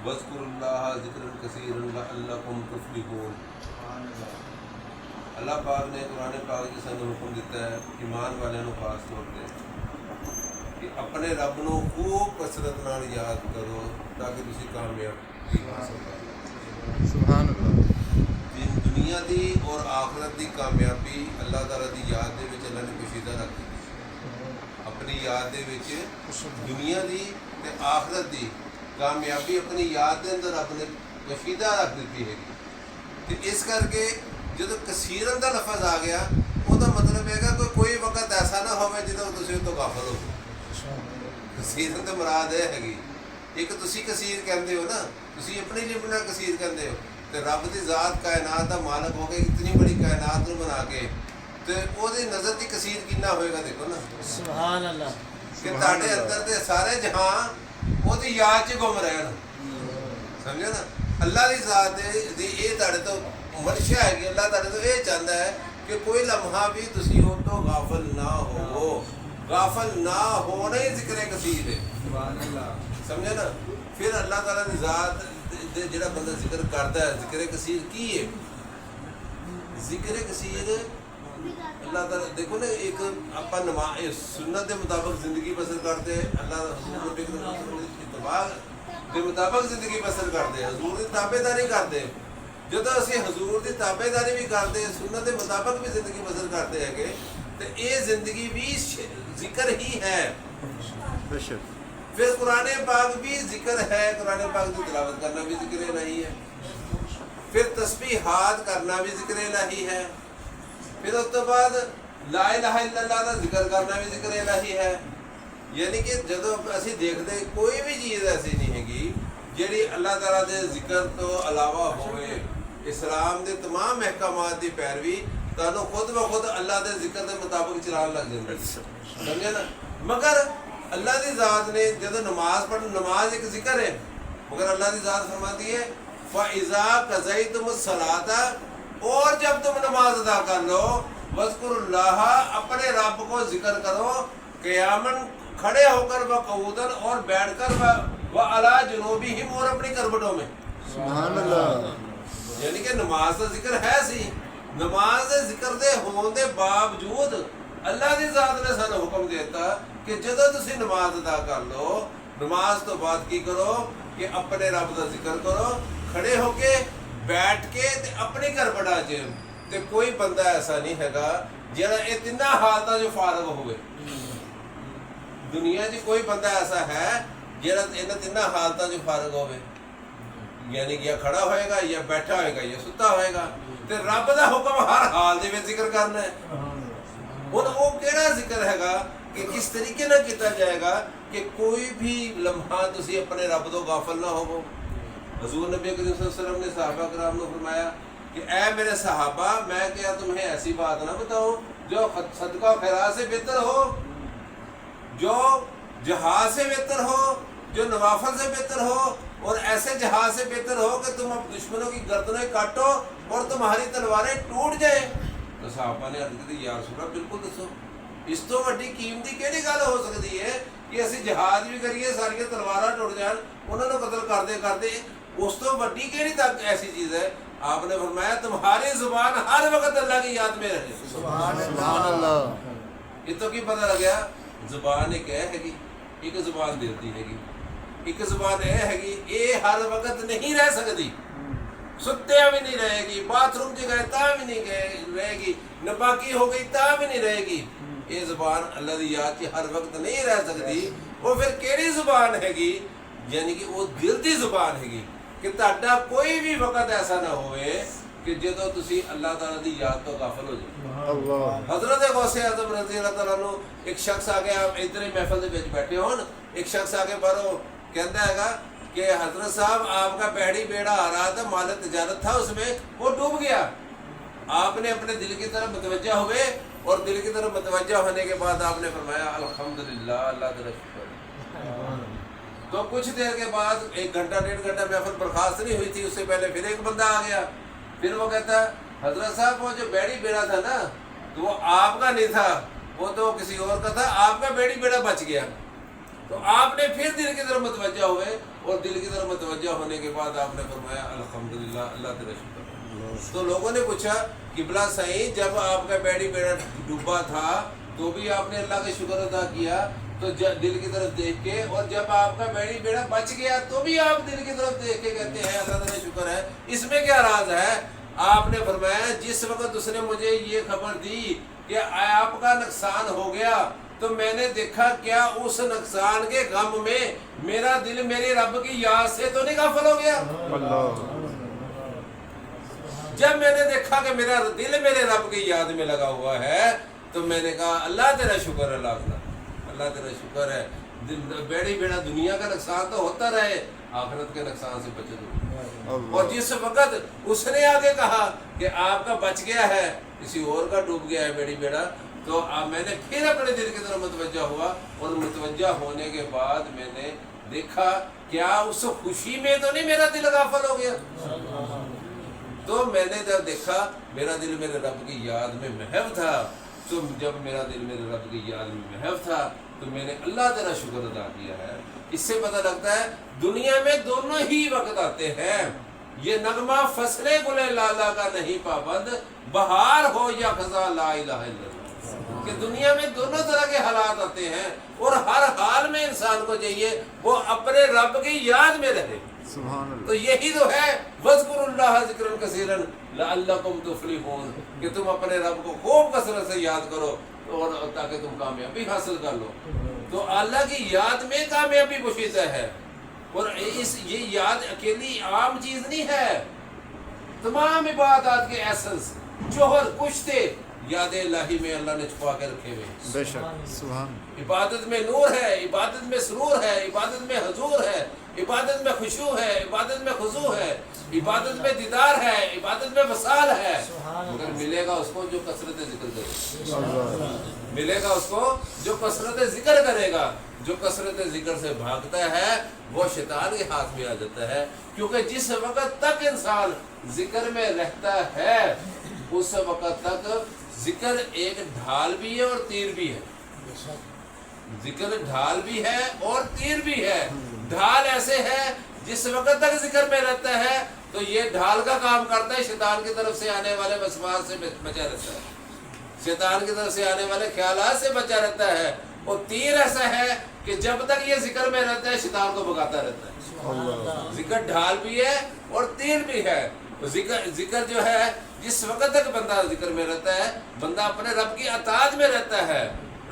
وَاذْكُرُوا اللَّهَ ذِكْرًا كَثِيرًا لَعَلَّكُمْ تُفْلِحُونَ۔ اللہ پاک نے قرآن پاک جی سانوں حکم دیتا ہے ایمان والوں خاص طور پہ کہ اپنے رب نو خوب کثرت نال یاد کرو تاکہ تسی کامیابی حاصل کرو۔ سبحان اللہ۔ دنیا دی اور آخرت دی کامیابی اللہ تعالیٰ دی یاد دے وچ اللہ نے پوشیدہ رکھ دی، اپنی یاد دے وچ دنیا دی تے آخرت دی کامیابی اپنی یاد دے اندر اپنے پوشیدہ رکھ دیتی ہے۔ تے اس کر کے جدو کثیرن دا لفظ آ گیا وہ دا مطلب ہے کہ کوئی وقت ایسا نہ ہوئے جدو تسی تو غافل ہو۔ کثیرن تے مراد ہے گی ایک تسی کثیر کہندے ہو نا، تسی اپنی لمٹ نال کثیر کہندے ہو، تے رب دی ذات کائنات دا مالک ہو کے اتنی بڑی کائنات نو بنا کے تے او دی نظر دی کثیر کتنا ہوئے گا دیکھو نا، سبحان اللہ، کہ تاڑے اندر دے سارے جہاں او دی یاد چ گم رہن، سمجھے نا۔ اللہ دی ذات دی اے تاڑے تو منشا ہے کہ اللہ تعالیٰ تو یہ چاہتا ہے کہ کوئی لمحہ بھی تسی ہو تو غافل نہ ہو، غافل نہ ہونا ہی ذکر کثیر ہے، سمجھے نا۔ پھر اللہ تعالیٰ کی ذات جڑا بندہ ذکر کرتا ہے، ذکر کثیر کی ہے؟ ذکر کثیر اللہ تعالیٰ دیکھو نا، ایک آپ نماز سنت کے مطابق زندگی بسر کرتے ہیں، اللہ اتباع کے مطابق زندگی بسر کرتے ہیں، حضور کی تابع داری کرتے ہیں۔ جدو اسی حضور کی تابع داری بھی کرتے ہیں، سنت کے مطابق بھی زندگی بسر کرتے ہیں تو یہ زندگی بھی ذکر ہی ہے۔ پھر قرآن پاک بھی ذکر ہے، قرآن پاک کی تلاوت کرنا بھی ذکر الہی ہے، پھر تسبیحات کرنا بھی ذکر الہی ہے، پھر اس تو بعد لا الہ الا اللہ کا ذکر کرنا بھی ذکر الہی ہے۔ یعنی کہ جدو اسی دیکھتے کوئی بھی چیز ایسی نہیں ہے گی جیڑی اللہ تعالیٰ دے ذکر تو علاوہ ہوئے۔ اسلام دے تمام احکامات دی پیروی تانوں خود بخود اللہ دے ذکر دے مطابق چلان لگ جاندی، سمجھے نا۔ مگر اللہ دی ذات نے جدو نماز پڑھ، نماز ایک ذکر ہے، مگر اللہ دی ذات فرماتی ہے فَإِذَا قَضَيْتُمُ الصَّلَاةَ، اور جب تم نماز ادا کر لو، وَاذْكُرُوا اللَّهَ، اپنے رب کو ذکر کرو، قیاماً کھڑے ہو کر، وقعوداً اور بیٹھ کر، وَعَلَىٰ جُنُوبِهِمْ اور اپنی کربٹوں میں۔ سبحان اللہ۔ یعنی کہ نماز کا ذکر ہے سی، نماز دے ذکر دے ہون دے باوجود اللہ دی ذات نے سانو حکم دیتا کہ جدو تسی نماز ادا کر لو، نماز تو بعد کی کرو کہ اپنے رب دا ذکر کرو، کھڑے ہو کے، بیٹھ کے تے اپنی کربٹا چ۔ تے کوئی بندہ ایسا نہیں ہے جہاں یہ تینوں حالتاں جو فارغ ہوئے۔ دنیا کوئی بندہ ایسا ہے جہاں انہاں تینوں حالتاں جو فارغ ہوئے، یعنی کہ یا کھڑا ہوئے گا، یا بیٹھا ہوئے گا، یا ستا ہوئے گا، تے رب دا حکم ہر حال دے وچ ذکر کرنا ہے۔ ہن وہ کیڑا ذکر ہے گا کہ کس طریقے نہ کیتا جائے گا کہ کوئی بھی لمحہ تسی اپنے رب تو غافل نہ ہوو۔ حضور نبی کریم صلی اللہ علیہ وسلم نے صحابہ کرام کو فرمایا کہ اے میرے صحابہ، میں کیا تمہیں ایسی بات نہ بتاؤں جو صدقہ و خیرات سے بہتر ہو، جو جہاد سے بہتر ہو، جو نوافل سے بہتر ہو، اور ایسے جہاد سے بہتر ہو کہ تم اب دشمنوں کی گردنیں کاٹو اور تمہاری تلواریں ٹوٹ جائیں۔ تو صحابہ نے عرض کی یا رسول اللہ بالکل دسو، اس تو وڈی قیمتی کیڑی گل ہو سکتی ہے کہ اسی جہاد بھی کریے، ساری تلواراں ٹوٹ جان، انہوں نے قتل کرتے کرتے، اس تو وڈی کیڑی تک ایسی چیز ہے؟ آپ نے فرمایا تمہاری زبان ہر وقت اللہ کی یاد میں رہے۔ سبحان اللہ۔ یہ تو کی پتہ لگیا زبان ایک ہے گی، ایک زبان دل دی ہے گی، ایک زبان یہ ہے گی یہ ہر وقت نہیں رہ سکتی، ستے بھی نہیں رہے گی، باتھ روم چ گئے تا بھی نہیں رہے گی، نپاکی ہو گئی تا بھی نہیں رہے گی۔ یہ زبان اللہ دی یاد کی ہر وقت نہیں رہ سکتی۔ وہ پھر کیڑی زبان ہے گی؟ یعنی کہ وہ دل دی زبان ہے گی کہ تہاڈا کوئی بھی وقت ایسا نہ ہوئے کہ جدو تسی اللہ تعالیٰ دی یاد تو غافل ہو جائے۔ اللہ۔ حضرت غوث اعظم رضی اللہ تعالیٰ عنہ، ایک شخص آ گیا، ادھر ہی محفل دے وچ بیٹھے ہون، ایک شخص آ کے باہروں کہتا ہے گا کہ حضرت صاحب آپ کا بحری بیڑا آ رہا تھا، مال تجارت تھا اس میں، وہ ڈوب گیا۔ آپ نے اپنے دل کی طرف متوجہ ہوئے اور دل کی طرف متوجہ ہونے کے بعد آپ نے فرمایا الحمدللہ، اللہ تعالیٰ شکر۔ تو کچھ دیر کے بعد، ایک گھنٹہ ڈیڑھ گھنٹہ محفل برخاست نہیں ہوئی تھی، اس سے پہلے پھر ایک بندہ آ گیا، پھر وہ کہتا ہے حضرت صاحب وہ جو بیڑی بیڑا تھا نا تو وہ آپ کا نہیں تھا، وہ تو کسی اور کا تھا، آپ کا بیڑی بیڑا بچ گیا۔ تو آپ نے پھر دل کی طرف متوجہ ہوئے اور دل کی طرف متوجہ ہونے کے بعد آپ نے فرمایا الحمدللہ اللہ تیرا شکر ہے۔ تو لوگوں نے پوچھا قبلہ صحیح جب آپ کا بیڑی بیڑا ڈوبا تھا تو بھی آپ نے اللہ کا شکر ادا کیا تو دل کی طرف دیکھ کے، اور جب آپ کا بیڑی بیڑا بچ گیا تو بھی آپ دل کی طرف دیکھ کے کہتے ہیں اللہ تعالیٰ شکر ہے، اس میں کیا راز ہے؟ آپ نے فرمایا جس وقت اس نے مجھے یہ خبر دی کہ آپ کا نقصان ہو گیا تو میں نے دیکھا کیا اس نقصان کے غم میں میرا دل میرے رب کی یاد سے تو نہیں غافل ہو گیا؟ جب میں نے دیکھا کہ میرا دل میرے رب کی یاد میں لگا ہوا ہے تو میں نے کہا اللہ تیرا شکر ہے، اللہ تیرا شکر ہے، بیڑی بیڑا دنیا کا نقصان تو ہوتا رہے، آخرت کے نقصان سے بچت ہو۔ اور جس وقت اس نے آگے کہا کہ آپ کا بچ گیا ہے، کسی اور کا ڈوب گیا ہے بیڑی بیڑا، تو میں نے پھر اپنے دل کی طرف متوجہ ہوا، اور متوجہ ہونے کے بعد میں نے دیکھا کیا اس خوشی میں تو نہیں میرا دل غافل ہو گیا؟ تو میں نے جب دیکھا میرا دل میرے رب کی یاد میں محو تھا، تو جب میرا دل میرے رب کی یاد میں محو تھا تو میں نے اللہ تعالیٰ شکر ادا کیا ہے۔ اس سے پتہ لگتا ہے دنیا میں دونوں ہی وقت آتے ہیں، یہ نغمہ فصل گلے لالا کا نہیں پابند، بہار ہو یا خزاں لا الہ الا اللہ، کہ دنیا میں دونوں طرح کے حالات آتے ہیں، اور ہر حال میں انسان کو چاہیے وہ اپنے رب کی یاد میں رہے۔ سبحان اللہ۔ تو یہی تو ہے وَاذْكُرُوا اللَّهَ ذِكْرًا كَثِيرًا لَعَلَّكُمْ تُفْلِحُونَ، کہ تم اپنے رب کو خوب کثرت سے یاد کرو اور تاکہ تم کامیابی حاصل کر لو۔ تو اللہ کی یاد میں کامیابی پوشیدہ ہے، اور یہ یاد اکیلی عام چیز نہیں ہے، تمام عبادات کے ایسنس جوہر کشتے یاد الہی میں اللہ نے چھپا کے رکھے ہوئے۔ بے شک سبحان۔ عبادت میں نور ہے، عبادت میں سرور ہے، عبادت میں حضور ہے، عبادت میں خشوع ہے، عبادت میں خضوع ہے، عبادت میں دیدار ہے، عبادت میں وصال ہے، مگر ملے گا اس کو جو کثرت ذکر کرے گا، ملے گا اس کو جو کثرت ذکر کرے گا۔ جو کثرت ذکر سے بھاگتا ہے وہ شیطان کے ہاتھ میں آ جاتا ہے، کیونکہ جس وقت تک انسان ذکر میں رہتا ہے اس وقت تک ذکر ایک ڈھال بھی ہے اور تیر بھی ہے، ذکر ڈھال بھی ہے اور تیر بھی ہے۔ ڈھال ایسے ہے جس وقت تک ذکر میں رہتا ہے تو یہ ڈھال کا کام کرتا ہے، شیطان کی طرف سے آنے والے وسواس سے بچا رہتا ہے، شیطان کی طرف سے آنے والے خیالات سے بچا رہتا ہے، اور تیر ایسا ہے کہ جب تک یہ ذکر میں رہتا ہے شیطان کو بھگاتا رہتا ہے۔ ذکر ڈھال بھی ہے اور تیر بھی ہے۔ ذکر جو ہے جس وقت تک بندہ ذکر میں رہتا ہے بندہ اپنے رب کی اطاعت میں رہتا ہے،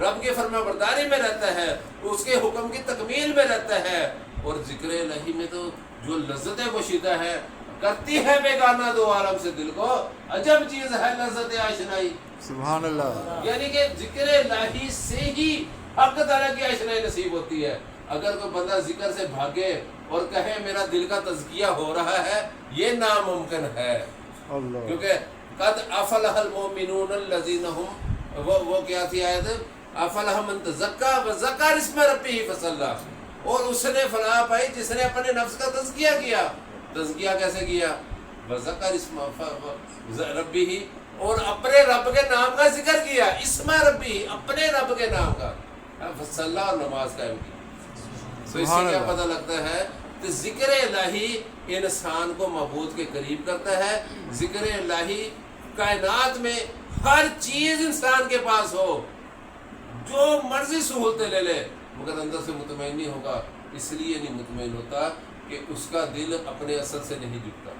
رب کی فرما برداری میں رہتا ہے، اس کے حکم کی تکمیل میں رہتا ہے۔ اور ذکر الہی میں تو جو لذتیں پوشیدہ ہے کرتی ہے بیگانہ دو عالم سے دل کو، عجب چیز ہے لذت آشنائی۔ سبحان اللہ۔ یعنی کہ ذکر الہی سے ہی حق تعالیٰ کی آشنائی نصیب ہوتی ہے۔ اگر کوئی بندہ ذکر سے بھاگے اور کہے میرا دل کا تزکیہ ہو رہا ہے، یہ ناممکن ہے، کیونکہ قد افلح المؤمنون الذین هم وہ کیا تھی آیت، افلح من تزکا وذکر اسم ربہ فصلی، اور اس نے فلاح پائی جس نے اپنے نفس کا تزکیہ کیا۔ تزکیہ کیسے کیا؟ وذکر اسم ربہ، اور اپنے رب کے نام کا ذکر کیا، اسم ربی، اپنے رب کے نام کا، فصلی، اور نماز قائم کی۔ تو اس سے کیا پتہ لگتا ہے کہ ذکر الہی انسان کو معبود کے قریب کرتا ہے۔ ذکر الہی کائنات میں ہر چیز انسان کے پاس ہو، جو مرضی سہولتیں لے لے، مگر اندر سے مطمئن نہیں ہوگا۔ اس لیے نہیں مطمئن ہوتا کہ اس کا دل اپنے اصل سے نہیں جھکتا۔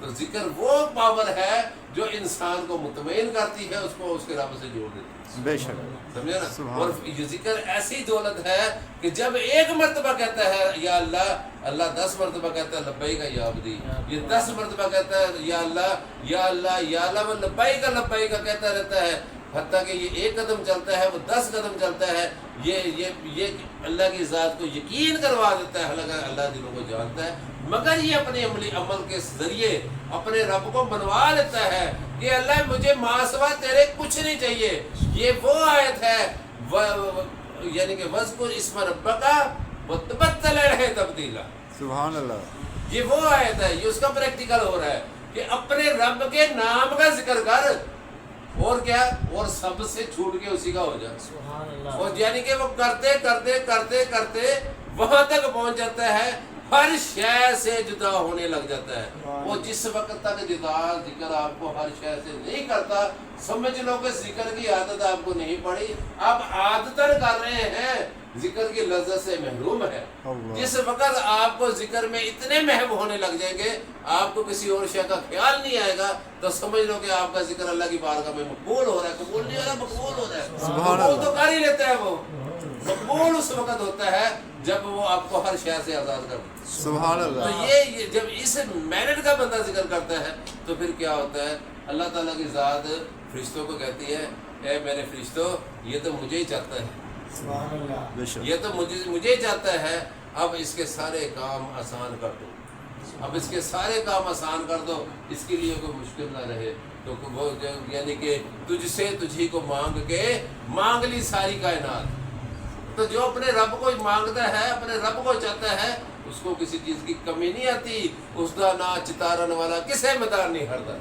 تو ذکر وہ پاور ہے جو انسان کو مطمئن کرتی ہے، اس کو اس کے رب سے جوڑ دیتی ہے۔ بے شک سمجھے نا؟ اور یہ ذکر ایسی دولت ہے کہ جب ایک مرتبہ کہتا ہے یا اللہ، اللہ 10 مرتبہ کہتا ہے لبیک یا عبدی، یہ 10 مرتبہ کہتا ہے یا اللہ یا اللہ یا اللہ، وہ لبیک لبیک کہتا رہتا ہے، حتیٰ کہ یہ ایک قدم چلتا ہے وہ 10 قدم چلتا ہے۔ یہ اللہ کی ذات کو یقین کروا دیتا ہے، حالانکہ اللہ دلوں کو جانتا ہے، مگر یہ اپنے عمل کے ذریعے اپنے رب کو منوا لیتا ہے کہ اللہ مجھے ماں سوا تیرے کچھ نہیں چاہیے۔ یہ وہ آیت ہے یعنی کہ وَاذْكُرْ اسْمَ رَبَّكَ وَتَبَتَّلْ إِلَيْهِ تَبْتِيلًا۔ سبحان اللہ۔ یہ وہ آیت ہے، یہ اس کا پریکٹیکل ہو رہا ہے کہ اپنے رب کے نام کا ذکر کر، اور کیا, اور سب سے چھوٹ کے اسی کا ہو جائے. سبحان اللہ. اور یعنی کہ وہ کرتے کرتے کرتے کرتے وہاں تک پہنچ جاتا ہے, ہر شے سے جدا ہونے لگ جاتا ہے. وہ جس وقت تک جدا ذکر آپ کو ہر شے سے نہیں کرتا, سمجھ لو کہ ذکر کی عادت آپ کو نہیں پڑی, آپ عادتاً کر رہے ہیں, ذکر کی لذت سے محروم ہے. جس وقت آپ کو ذکر میں اتنے محو ہونے لگ جائیں گے, آپ کو کسی اور شے کا خیال نہیں آئے گا, تو سمجھ لو کہ آپ کا ذکر اللہ کی بارگاہ میں مقبول ہو رہا ہے. قبول نہیں ہو رہا, مقبول ہو رہا ہے. قبول تو کر ہی لیتا ہے وہ. مقبول اس وقت ہوتا ہے جب وہ آپ کو ہر شے سے آزاد کر دے. سبحان اللہ. تو یہ جب اس مینٹ کا بندہ ذکر کرتا ہے تو پھر کیا ہوتا ہے, اللہ تعالیٰ کی ذات فرشتوں کو کہتی ہے, اے میرے فرشتوں, یہ تو مجھے ہی چاہتا ہے, سبحان اللہ. بے شک. یہ تو مجھے ہی چاہتا ہے, اب اس کے سارے کام آسان کر دو, اب اس کے سارے کام آسان کر دو, اس کے لیے کوئی مشکل نہ رہے. تو وہ یعنی کہ تجھ سے تجھی کو مانگ کے مانگ لی ساری کائنات. تو جو اپنے رب کو مانگتا ہے, اپنے رب کو چاہتا ہے, اس کو کسی چیز کی کمی نہیں آتی. اس دا نا چتارن والا کسے میدان نہیں ہردا,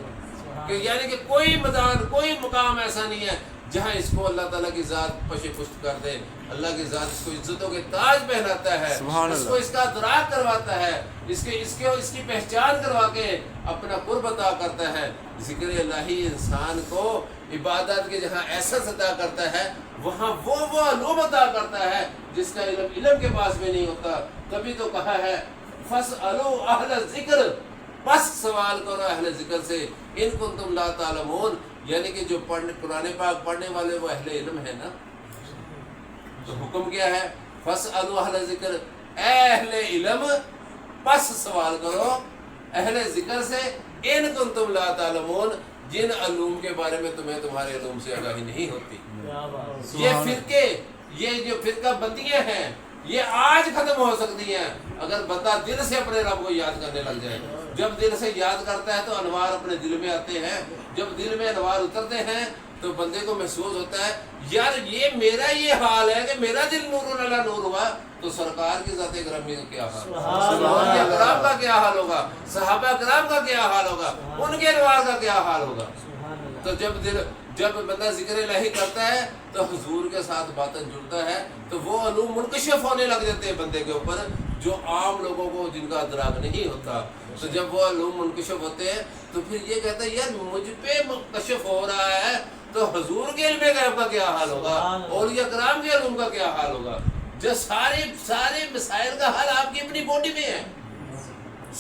کہ یعنی کہ کوئی میدان, کوئی مقام ایسا نہیں ہے جہاں اس کو اللہ تعالیٰ کی ذات پش پشت کر دے. اللہ کی ذات اس کو عزتوں کے تاج پہناتا ہے, اس کو اس کا ادراک کرواتا ہے, اس کی پہچان کروا کے اپنا قرب عطا کرتا ہے. ذکر الہی انسان کو عبادت کے جہاں احساس عطا کرتا ہے, وہاں وہ علوم عطا کرتا ہے جس کا علم کے پاس میں نہیں ہوتا. تبھی تو کہا ہے فاسألوا اہل ذکر, بس سوال کرو اہل ذکر سے, ان کنتم لا تعلمون. یعنی کہ جو قرآن پاک پڑھنے والے وہ اہل علم ہے نا. تو حکم کیا ہے, فاسألوا اہل ذکر, اے اہل علم بس سوال کرو اہل ذکر سے, ان کنتم لا تعلمون, جن علوم کے بارے میں تمہیں تمہارے علوم سے آگاہی نہیں ہوتی. کیا بات. یہ فرقے, یہ جو فرقہ بندیاں ہیں, یہ آج ختم ہو سکتی ہیں اگر بندہ دل سے اپنے رب کو یاد کرنے لگ جائے. جب دل سے یاد کرتا ہے تو انوار اپنے دل میں آتے ہیں. جب دل میں انوار اترتے ہیں تو بندے کو محسوس ہوتا ہے, یار یہ میرا یہ حال ہے کہ میرا دل نور اللہ نور ہوا, تو سرکار کی ذات گرامی کا کیا حال ہوگا, اکرام کا کیا حال ہوگا, صحابہ اکرام کا کیا حال ہوگا, ان کے انوار کا کیا حال ہوگا. تو جب بندہ ذکر الہی کرتا ہے تو حضور کے ساتھ باطن جڑتا ہے, تو وہ علوم منکشف ہونے لگ جاتے ہیں بندے کے اوپر, جو عام لوگوں کو جن کا ادراک نہیں ہوتا. تو جب وہ علوم منکشف ہوتے ہیں تو پھر یہ کہتا ہے یار مجھ پہ منکشف ہو رہا ہے, تو حضور کے علم غیب کا کیا حال ہوگا, اولیاء کرام کے علوم کا کیا حال ہوگا. جو سارے مسائل کا حل آپ کی اپنی باڈی میں ہے,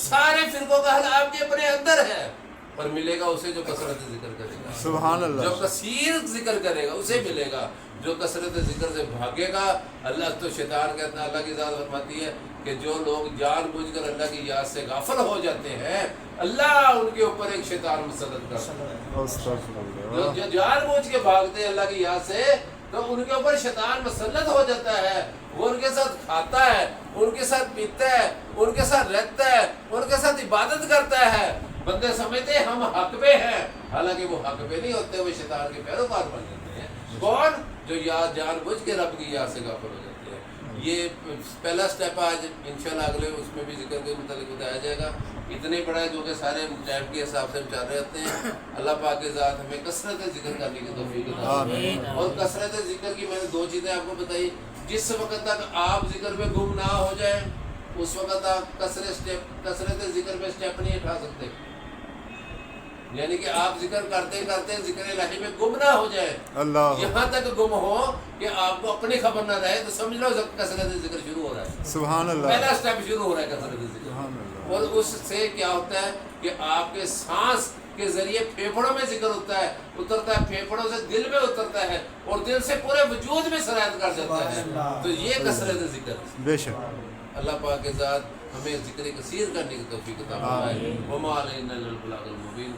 سارے فرقوں کا حل آپ کے اپنے اندر ہے, پر ملے گا اسے جو کثرت ذکر کرے گا. سبحان اللہ. جو کثیر ذکر کرے گا اسے ملے گا, جو کثرت ذکر سے بھاگے گا. اللہ تو شیطان کہتا ہے, اللہ کی ذات فرماتی ہے کہ جو لوگ جان بوجھ کر اللہ کی یاد سے غافل ہو جاتے ہیں, اللہ ان کے اوپر ایک شیطان مسلط کرتا ہے. استغفر اللہ. جو جان بوجھ کے بھاگتے ہیں اللہ کی یاد سے, تو ان کے اوپر شیطان مسلط ہو جاتا ہے. وہ ان کے ساتھ کھاتا ہے, ان کے ساتھ پیتا ہے, ان کے ساتھ رہتا ہے, ان کے ساتھ عبادت کرتا ہے. بندے سمجھتے ہیں ہم حق پہ ہیں, حالانکہ وہ حق پہ نہیں ہوتے, وہ شیطان کے پیروکار بن جاتے ہیں. کون؟ جو یاد جان بوجھ کے رب کی یاد سے غافل ہو جاتے ہیں. یہ پہلا سٹیپ آج انشاءاللہ اگلے اس میں بھی ذکر کے متعلق بتایا جائے گا. اتنے ہی بڑا ہے جو کہ سارے ٹائم کے حساب سے ہم چل رہے ہوتے ہیں. اللہ پاک کی ذات ہمیں کثرت ذکر کرنے کی توفیق عطا فرمائے. اور کثرت ذکر کی میں نے 2 چیزیں آپ کو بتائی. جس وقت تک آپ ذکر میں گم نہ ہو جائیں, اس وقت آپ کثرت ذکر میں سٹیپ نہیں اٹھا سکتے. یعنی کہ آپ ذکر کرتے کرتے ذکر الہی میں گم نہ ہو جائے. اللہ. یہاں تک گم ہو کہ آپ کو اپنی خبر نہ رہے, تو سمجھ لو کثرت ذکر شروع ہو رہا ہے. سبحان اللہ. پہلا سٹیپ شروع ہو رہا ہے کثرت ذکر. سبحان اللہ. اور اس سے کیا ہوتا ہے کہ آپ کے سانس کے ذریعے پھیپھڑوں میں ذکر ہوتا ہے, اترتا ہے, پھیپھڑوں سے دل میں اترتا ہے, اور دل سے پورے وجود میں سرایت کر جاتا ہے. تو یہ کثرت ذکر. بے شک. اللہ پاک کے ذات ہمیں ذکر کثیر کرنے کی توفیق عطا فرمائے. وما علینا الا البلاغ المبین.